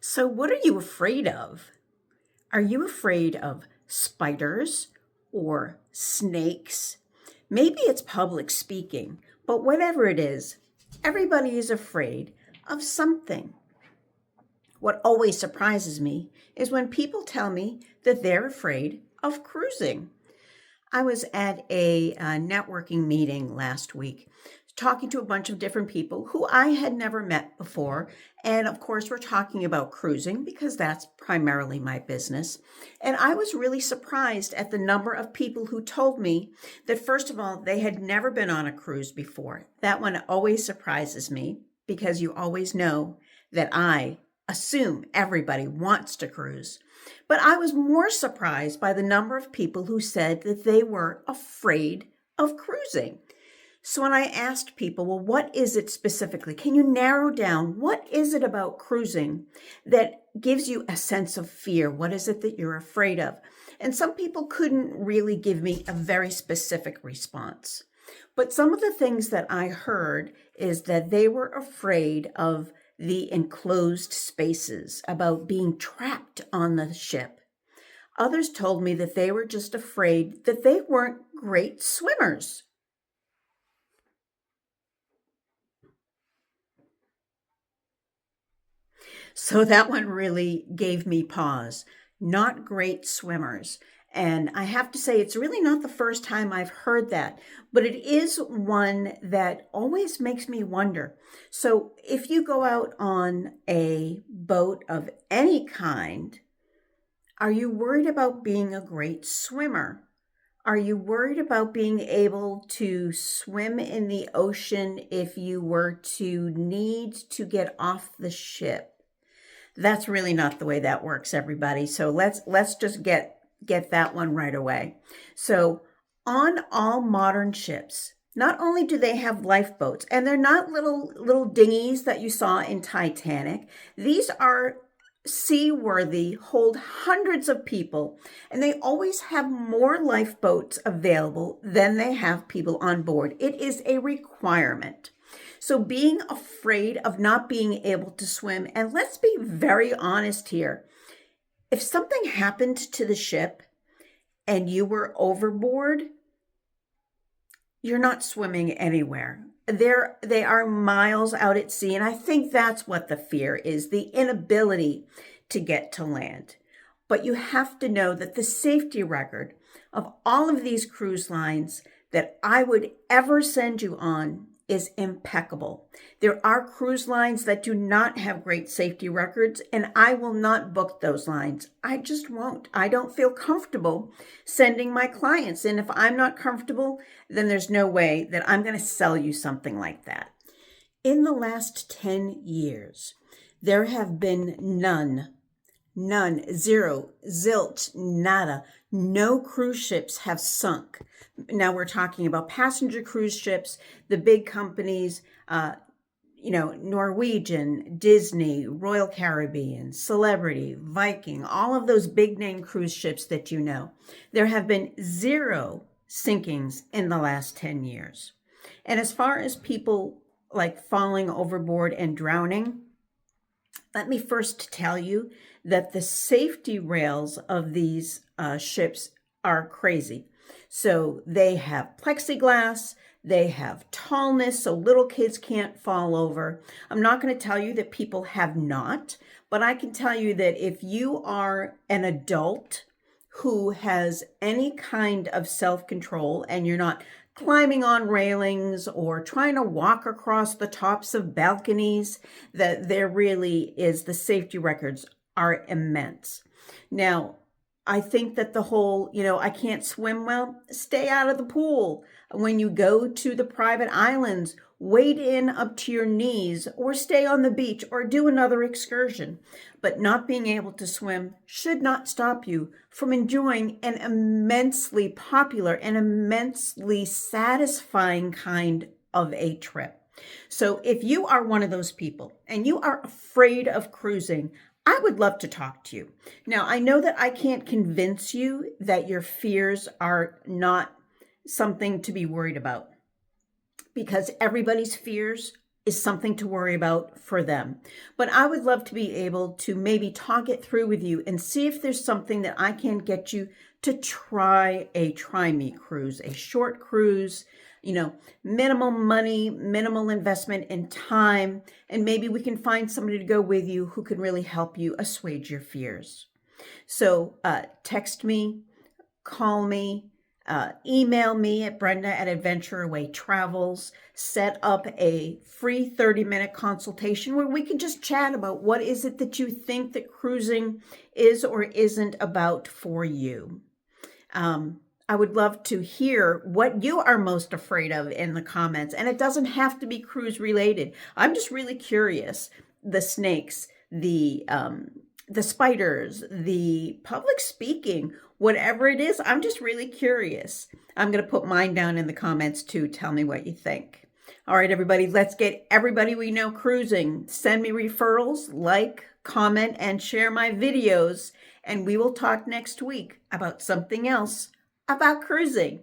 So, what are you afraid of? Are you afraid of spiders or snakes? Maybe it's public speaking, but whatever it is, everybody is afraid of something. What always surprises me is when people tell me that they're afraid of cruising. I was at a networking meeting last week talking to a bunch of different people who I had never met before. And of course, we're talking about cruising because that's primarily my business. And I was really surprised at the number of people who told me that, first of all, they had never been on a cruise before. That one always surprises me because you always know that I assume everybody wants to cruise. But I was more surprised by the number of people who said that they were afraid of cruising. So when I asked people, well, what is it specifically? Can you narrow down what is it about cruising that gives you a sense of fear? What is it that you're afraid of? And some people couldn't really give me a very specific response. But some of the things that I heard is that they were afraid of the enclosed spaces, about being trapped on the ship. Others told me that they were just afraid that they weren't great swimmers. So that one really gave me pause. Not great swimmers. And I have to say, it's really not the first time I've heard that, but it is one that always makes me wonder. So if you go out on a boat of any kind, are you worried about being a great swimmer? Are you worried about being able to swim in the ocean if you were to need to get off the ship? That's really not the way that works, everybody. So let's just get that one right away. So on all modern ships, not only do they have lifeboats, and they're not little dinghies that you saw in Titanic. These are seaworthy, hold hundreds of people, and they always have more lifeboats available than they have people on board. It is a requirement. So being afraid of not being able to swim, and let's be very honest here. If something happened to the ship and you were overboard, you're not swimming anywhere. They are miles out at sea, and I think that's what the fear is, the inability to get to land. But you have to know that the safety record of all of these cruise lines that I would ever send you on is impeccable. There are cruise lines that do not have great safety records, and I will not book those lines. I just won't. I don't feel comfortable sending my clients. And if I'm not comfortable, then there's no way that I'm going to sell you something like that. In the last 10 years, there have been none, zero, zilch, nada. No cruise ships have sunk. Now we're talking about passenger cruise ships, the big companies, Norwegian, Disney, Royal Caribbean, Celebrity, Viking, all of those big name cruise ships that you know. There have been zero sinkings in the last 10 years. And as far as people like falling overboard and drowning, let me first tell you that the safety rails of these ships are crazy. So they have plexiglass, they have tallness, so little kids can't fall over. I'm not going to tell you that people have not, but I can tell you that if you are an adult who has any kind of self-control and you're not climbing on railings or trying to walk across the tops of balconies, that there really is, the safety records are immense. Now, I think that the whole, I can't swim well, stay out of the pool. When you go to the private islands, wade in up to your knees or stay on the beach or do another excursion. But not being able to swim should not stop you from enjoying an immensely popular and immensely satisfying kind of a trip. So if you are one of those people and you are afraid of cruising, I would love to talk to you. Now, I know that I can't convince you that your fears are not something to be worried about, because everybody's fears is something to worry about for them. But I would love to be able to maybe talk it through with you and see if there's something that I can get you to try a Try Me cruise, a short cruise, minimal money, minimal investment in time, and maybe we can find somebody to go with you who can really help you assuage your fears. So text me, call me, email me at Brenda@AdventureAwayTravels. Set up a free 30-minute consultation where we can just chat about what is it that you think that cruising is or isn't about for you. I would love to hear what you are most afraid of in the comments. And it doesn't have to be cruise related. I'm just really curious. The snakes, the spiders, the public speaking, whatever it is, I'm just really curious. I'm going to put mine down in the comments too. Tell me what you think. All right, everybody, let's get everybody we know cruising. Send me referrals, like, comment, and share my videos. And we will talk next week about something else about cruising.